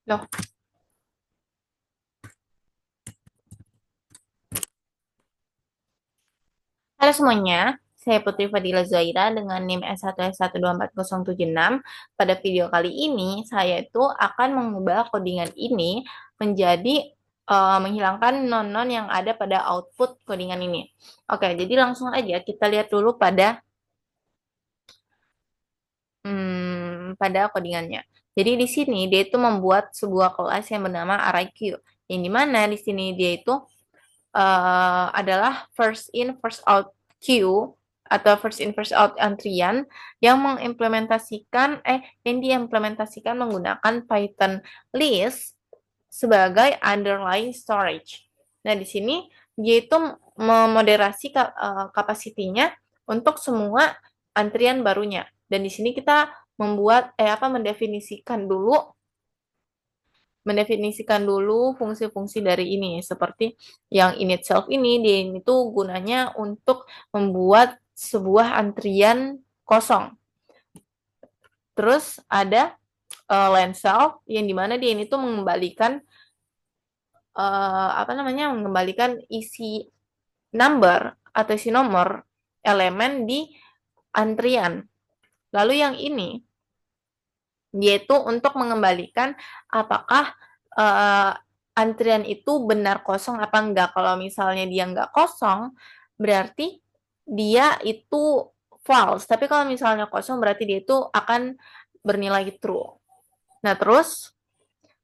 Loh, halo semuanya, saya Putri Fadila Zaira dengan NIM S1S1240076. Pada video kali ini, saya itu akan mengubah codingan ini menjadi menghilangkan non-non yang ada pada output codingan ini. Oke, jadi langsung aja kita lihat dulu pada codingannya. Jadi di sini dia itu membuat sebuah kelas yang bernama ArrayQ, yang dimana di sini dia itu adalah first in first out queue atau first in first out antrian yang diimplementasikan menggunakan Python list sebagai underlying storage. Nah, di sini dia itu memoderasi kapasitinya untuk semua antrian barunya. Dan di sini kita mendefinisikan dulu fungsi-fungsi dari ini seperti yang init self ini dia ini tuh gunanya untuk membuat sebuah antrian kosong. Terus ada len self yang dimana dia ini tuh mengembalikan isi number atau isi nomor elemen di antrian. Lalu yang ini yaitu untuk mengembalikan apakah uh, antrian itu benar kosong apa enggak. Kalau misalnya dia enggak kosong, berarti dia itu false. Tapi kalau misalnya kosong, berarti dia itu akan bernilai true. Nah, terus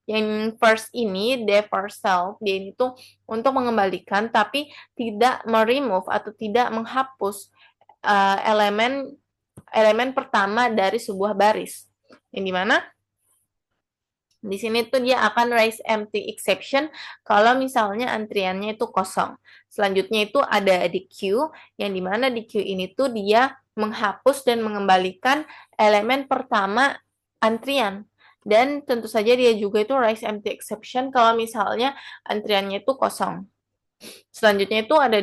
yang first ini, the first self, dia itu untuk mengembalikan tapi tidak meremove atau tidak menghapus elemen elemen pertama dari sebuah baris. Yang dimana di sini tuh dia akan raise empty exception kalau misalnya antriannya itu kosong. Selanjutnya itu ada di queue, yang dimana di queue ini tuh dia menghapus dan mengembalikan elemen pertama antrian. Dan tentu saja dia juga itu raise empty exception kalau misalnya antriannya itu kosong. Selanjutnya itu ada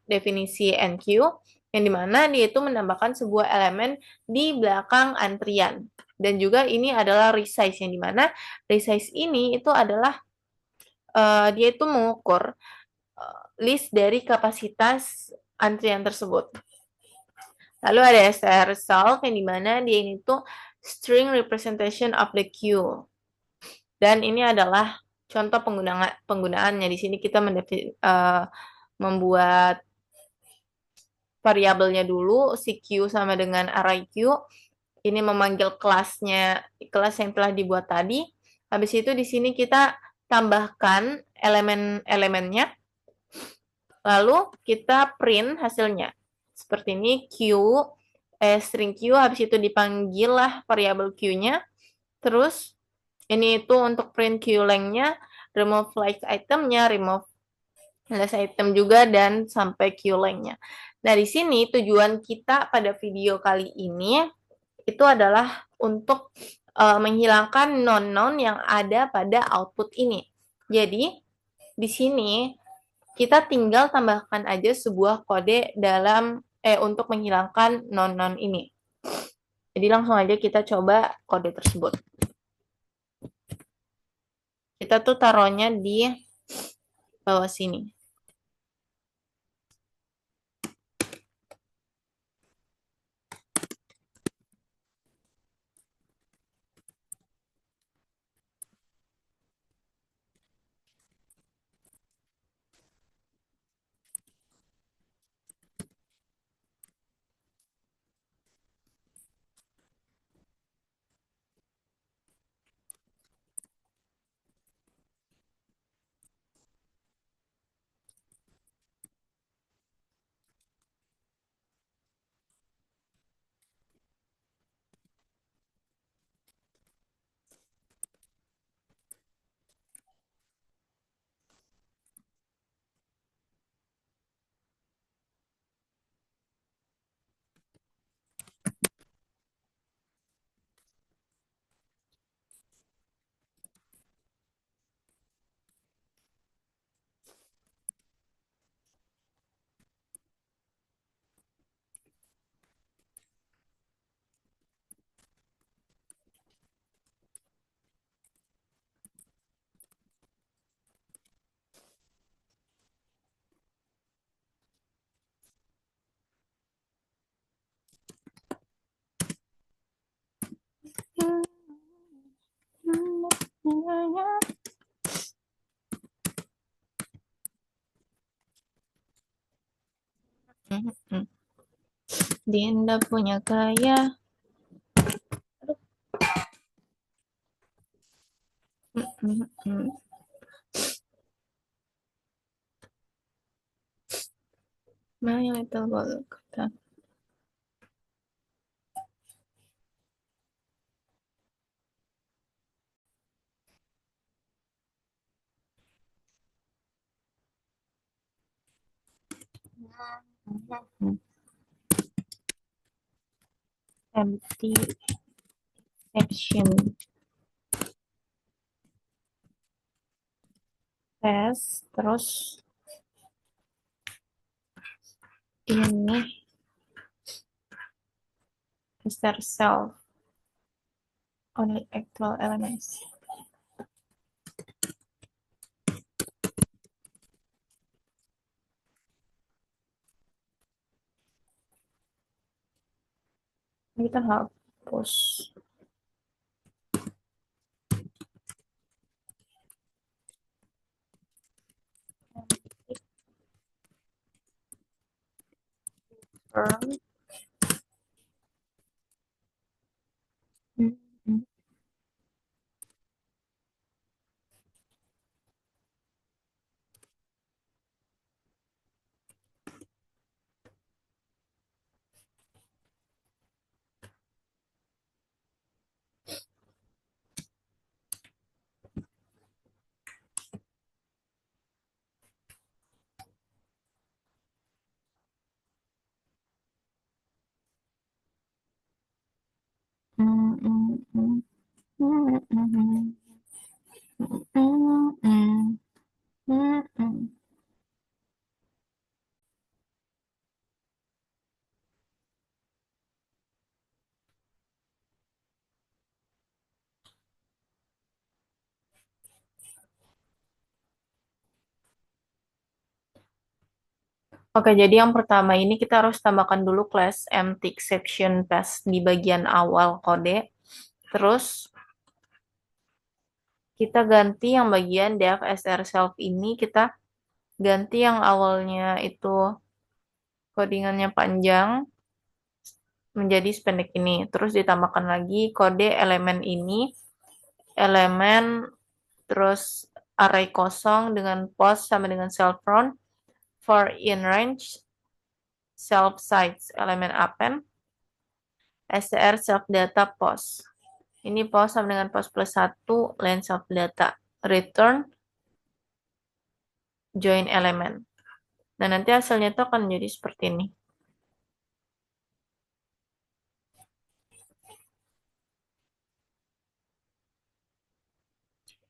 definisi NQ, yang dimana dia itu menambahkan sebuah elemen di belakang antrian. Dan juga ini adalah resize, yang dimana resize ini itu adalah dia itu mengukur list dari kapasitas antrian tersebut. Lalu ada str result, yang dimana dia ini tuh string representation of the queue. Dan ini adalah contoh penggunaannya. Di sini kita membuat variabelnya dulu, si Q sama dengan array Q. Ini memanggil kelas yang telah dibuat tadi. Habis itu di sini kita tambahkan elemen-elemennya. Lalu kita print hasilnya. Seperti ini string Q, habis itu dipanggil lah variabel Q-nya. Terus ini itu untuk print Q length-nya, remove like itemnya, remove last item juga, dan sampai Q length-nya. Nah, di sini tujuan kita pada video kali ini itu adalah untuk menghilangkan non-non yang ada pada output ini. Jadi, di sini kita tinggal tambahkan aja sebuah kode untuk menghilangkan non-non ini. Jadi langsung aja kita coba kode tersebut. Kita tuh taruhnya di bawah sini. Dinda punya gaya. My little Golgotha. Empty section test, terus ini Mr. Self only actual elements. Kita hapus. Oke, jadi yang pertama ini kita harus tambahkan dulu class empty exception pass di bagian awal kode. Terus kita ganti yang bagian def str self ini, kita ganti yang awalnya itu codingannya panjang menjadi sependek ini. Terus ditambahkan lagi kode elemen ini, elemen terus array kosong dengan post sama dengan self round for in range self size elemen append str self data post. Ini post sama dengan post plus 1 length self data return join element. Nah, nanti hasilnya itu akan menjadi seperti ini.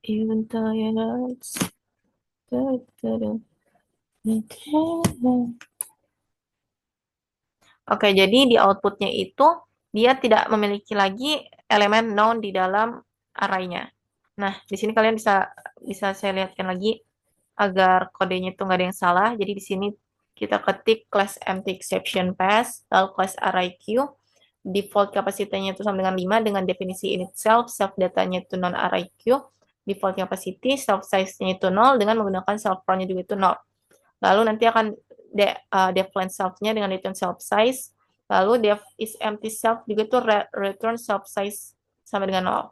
Even though you know it's Oke, jadi di outputnya itu dia tidak memiliki lagi elemen known di dalam array-nya. Nah, di sini kalian bisa saya lihatkan lagi agar kodenya itu nggak ada yang salah. Jadi di sini kita ketik class empty exception pass, lalu class array q, default kapasitinya itu sama dengan 5 dengan definisi init self datanya itu non array q, default capacity, self size-nya itu 0 dengan menggunakan self round-nya juga itu 0. Lalu nanti akan def length self-nya dengan return self size, lalu def is empty self juga itu return self size sama dengan 0.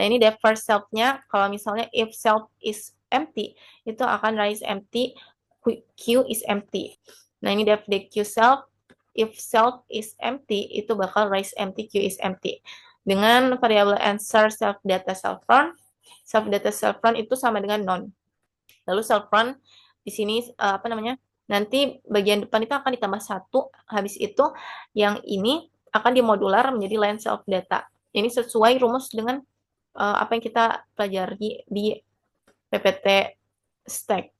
Nah, ini def first self-nya, kalau misalnya if self is empty, itu akan raise empty, q is empty. Nah, ini def deq self, if self is empty, itu bakal raise empty, q is empty. Dengan variabel answer self data self run itu sama dengan none. Lalu self run di sini nanti bagian depan itu akan ditambah 1, habis itu yang ini akan dimodular menjadi line self data. Ini sesuai rumus dengan apa yang kita pelajari di PPT stack.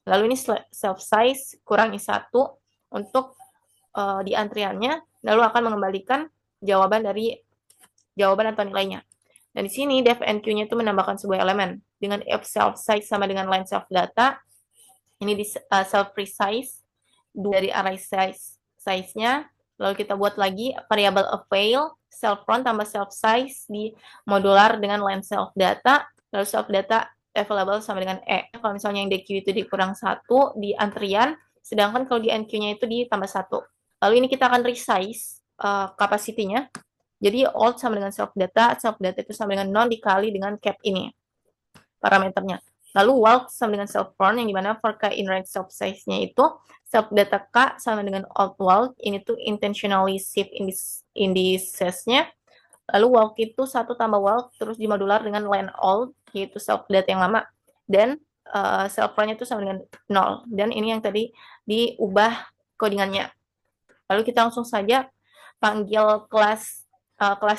Lalu ini self size kurangi 1 untuk di antriannya, lalu akan mengembalikan jawaban atau nilainya. Dan di sini def NQ-nya itu menambahkan sebuah elemen dengan if self size sama dengan line self data. Ini di self precise dari array size-nya. Lalu kita buat lagi variabel avail self round tambah self size di modular dengan line self data. Lalu self data available sama dengan e. Kalau misalnya yang dq itu dikurang 1 di antrian, sedangkan kalau di nq-nya itu ditambah 1. Lalu ini kita akan resize capacity-nya. Jadi old sama dengan self data itu sama dengan non dikali dengan cap ini parameternya. Lalu walk sama dengan self form, yang dimana for k in range self size-nya itu self data k sama dengan old walk, ini tuh intentionally shift indicesnya. Lalu walk itu 1 tambah walk terus dimodular dengan len old, yaitu self data yang lama, dan self form-nya itu sama dengan 0. Dan ini yang tadi diubah codingannya. Lalu kita langsung saja panggil kelas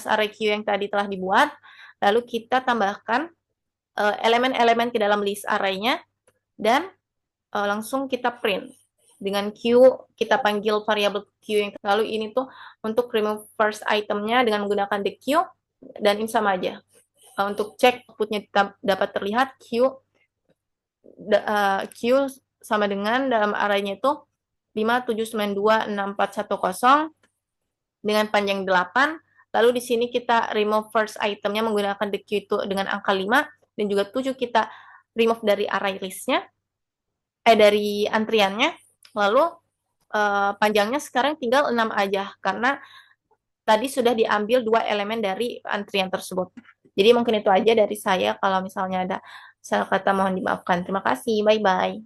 array Q yang tadi telah dibuat, lalu kita tambahkan elemen-elemen ke dalam list array-nya, dan langsung kita print. Dengan Q, kita panggil variabel Q yang lalu ini tuh untuk remove first item-nya dengan menggunakan the Q, dan ini sama aja. Untuk cek output-nya dapat terlihat Q sama dengan dalam array-nya itu 5792641 dengan panjang 8. Lalu di sini kita remove first itemnya menggunakan the Q itu dengan angka 5, dan juga 7 kita remove dari array list-nya, dari antriannya. Lalu panjangnya sekarang tinggal 6 aja, karena tadi sudah diambil 2 elemen dari antrian tersebut. Jadi mungkin itu aja dari saya. Kalau misalnya ada salah kata mohon dimaafkan. Terima kasih. Bye-bye.